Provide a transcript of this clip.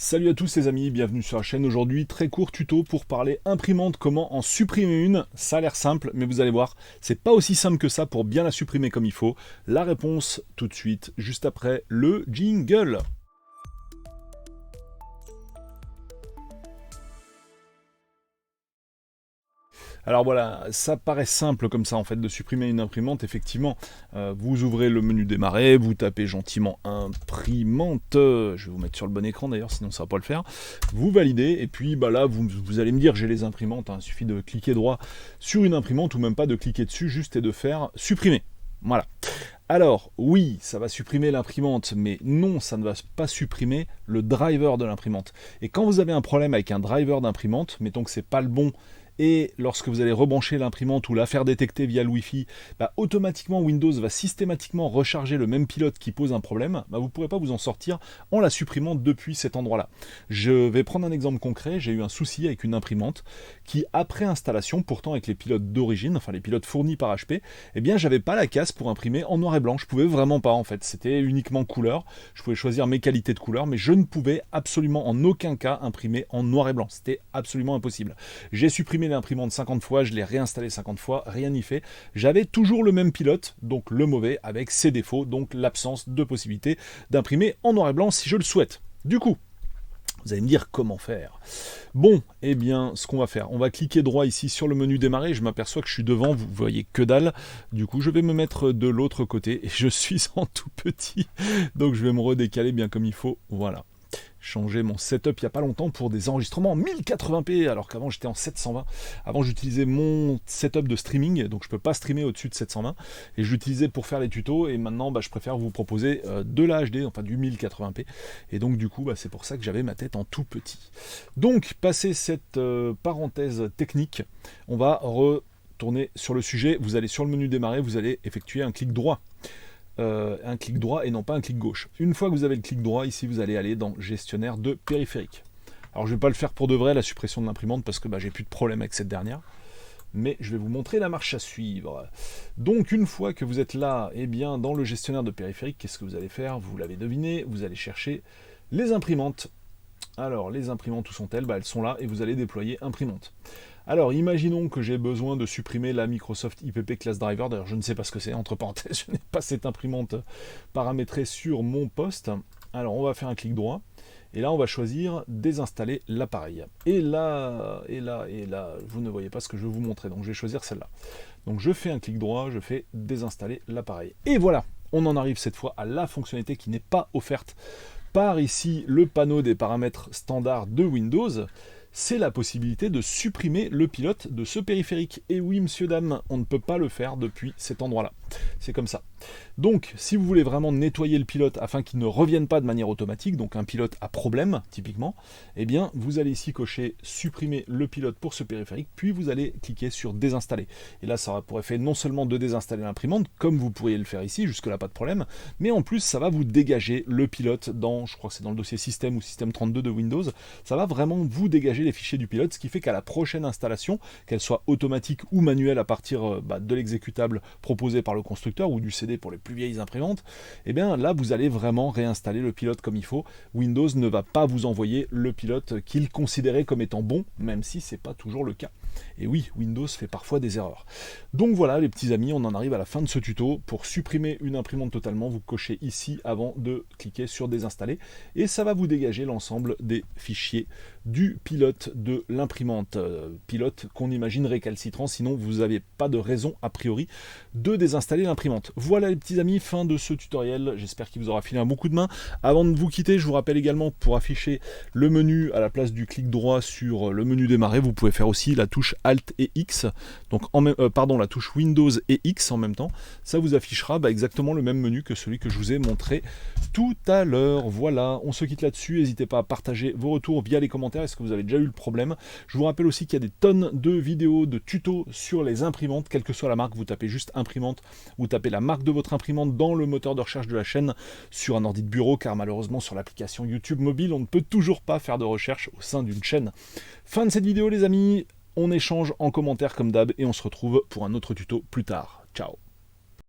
Salut à tous les amis, bienvenue sur la chaîne. Aujourd'hui, très court tuto pour parler imprimante, comment en supprimer une. Ça a l'air simple, mais vous allez voir, c'est pas aussi simple que ça pour bien la supprimer comme il faut. La réponse tout de suite, juste après le jingle. Alors voilà, ça paraît simple comme ça en fait de supprimer une imprimante, effectivement. Vous ouvrez le menu démarrer, vous tapez gentiment imprimante, je vais vous mettre sur le bon écran d'ailleurs, sinon ça va pas le faire. Vous validez, et puis bah là vous allez me dire j'ai les imprimantes, hein. Il suffit de cliquer droit sur une imprimante, ou même pas de cliquer dessus, juste et de faire supprimer. Voilà. Alors, oui, ça va supprimer l'imprimante, mais non, ça ne va pas supprimer le driver de l'imprimante. Et quand vous avez un problème avec un driver d'imprimante, mettons que c'est pas le bon, et lorsque vous allez rebrancher l'imprimante ou la faire détecter via le Wi-Fi, bah, automatiquement Windows va systématiquement recharger le même pilote qui pose un problème, bah, vous ne pourrez pas vous en sortir en la supprimant depuis cet endroit-là. Je vais prendre un exemple concret, j'ai eu un souci avec une imprimante qui, après installation, pourtant avec les pilotes d'origine, enfin les pilotes fournis par HP, eh bien j'avais pas la case pour imprimer en noir et blanc, je pouvais vraiment pas en fait, c'était uniquement couleur, je pouvais choisir mes qualités de couleur, mais je ne pouvais absolument en aucun cas imprimer en noir et blanc, c'était absolument impossible. J'ai supprimé l'imprimante 50 fois, je l'ai réinstallé 50 fois, rien n'y fait. J'avais toujours le même pilote, donc le mauvais, avec ses défauts, donc l'absence de possibilité d'imprimer en noir et blanc si je le souhaite. Du coup, vous allez me dire comment faire. Bon, eh bien, ce qu'on va faire, on va cliquer droit ici sur le menu démarrer. Je m'aperçois que je suis devant, vous voyez que dalle. Du coup, je vais me mettre de l'autre côté et je suis en tout petit. Donc, je vais me redécaler bien comme il faut. Voilà. Changer mon setup il n'y a pas longtemps pour des enregistrements en 1080p, alors qu'avant j'étais en 720. Avant j'utilisais mon setup de streaming, donc je ne peux pas streamer au-dessus de 720, et je l'utilisais pour faire les tutos, et maintenant je préfère vous proposer de la HD, enfin du 1080p, et donc du coup c'est pour ça que j'avais ma tête en tout petit. Donc, passé cette parenthèse technique, on va retourner sur le sujet. Vous allez sur le menu démarrer, vous allez effectuer un clic droit. Un clic droit et non pas un clic gauche. Une fois que vous avez le clic droit, ici vous allez aller dans gestionnaire de périphérique. Alors je ne vais pas le faire pour de vrai, la suppression de l'imprimante, parce que j'ai plus de problème avec cette dernière, mais je vais vous montrer la marche à suivre. Donc une fois que vous êtes là, eh bien dans le gestionnaire de périphérique, qu'est-ce que vous allez faire? Vous l'avez deviné, vous allez chercher les imprimantes. Alors les imprimantes, où sont-elles? Elles sont là, et vous allez déployer imprimante. Alors, imaginons que j'ai besoin de supprimer la Microsoft IPP Class Driver. D'ailleurs, je ne sais pas ce que c'est, entre parenthèses, je n'ai pas cette imprimante paramétrée sur mon poste. Alors, on va faire un clic droit. Et là, on va choisir désinstaller l'appareil. Et là, vous ne voyez pas ce que je vais vous montrer. Donc, je vais choisir celle-là. Donc, je fais un clic droit, je fais désinstaller l'appareil. Et voilà, on en arrive cette fois à la fonctionnalité qui n'est pas offerte par ici le panneau des paramètres standards de Windows. C'est la possibilité de supprimer le pilote de ce périphérique. Et oui, monsieur, dame, on ne peut pas le faire depuis cet endroit-là. C'est comme ça. Donc, si vous voulez vraiment nettoyer le pilote afin qu'il ne revienne pas de manière automatique, donc un pilote à problème, typiquement, eh bien, vous allez ici cocher supprimer le pilote pour ce périphérique, puis vous allez cliquer sur désinstaller. Et là, ça aura pour effet non seulement de désinstaller l'imprimante, comme vous pourriez le faire ici, jusque-là pas de problème, mais en plus, ça va vous dégager le pilote dans, je crois que c'est dans le dossier système ou système 32 de Windows, ça va vraiment vous dégager les fichiers du pilote, ce qui fait qu'à la prochaine installation, qu'elle soit automatique ou manuelle à partir de l'exécutable proposé par le constructeur ou du CD pour les plus vieilles imprimantes, et bien là vous allez vraiment réinstaller le pilote comme il faut. Windows ne va pas vous envoyer le pilote qu'il considérait comme étant bon, même si c'est pas toujours le cas. Et oui, Windows fait parfois des erreurs. Donc voilà les petits amis, on en arrive à la fin de ce tuto. Pour supprimer une imprimante totalement, vous cochez ici avant de cliquer sur désinstaller, et ça va vous dégager l'ensemble des fichiers du pilote de l'imprimante. Pilote qu'on imagine récalcitrant, sinon vous n'avez pas de raison a priori de désinstaller l'imprimante. Voilà les petits amis, fin de ce tutoriel, j'espère qu'il vous aura filé un bon coup de main. Avant de vous quitter, je vous rappelle également, pour afficher le menu à la place du clic droit sur le menu démarrer, vous pouvez faire aussi la touche Alt et X, donc la touche Windows et X en même temps. Ça vous affichera exactement le même menu que celui que je vous ai montré tout à l'heure. Voilà, on se quitte là-dessus, n'hésitez pas à partager vos retours via les commentaires, est-ce que vous avez déjà eu le problème? Je vous rappelle aussi qu'il y a des tonnes de vidéos, de tutos sur les imprimantes, quelle que soit la marque, vous tapez juste imprimante, vous tapez la marque de votre imprimante dans le moteur de recherche de la chaîne sur un ordi de bureau, car malheureusement sur l'application YouTube mobile, on ne peut toujours pas faire de recherche au sein d'une chaîne. Fin de cette vidéo les amis, on échange en commentaire comme d'hab et on se retrouve pour un autre tuto plus tard. Ciao.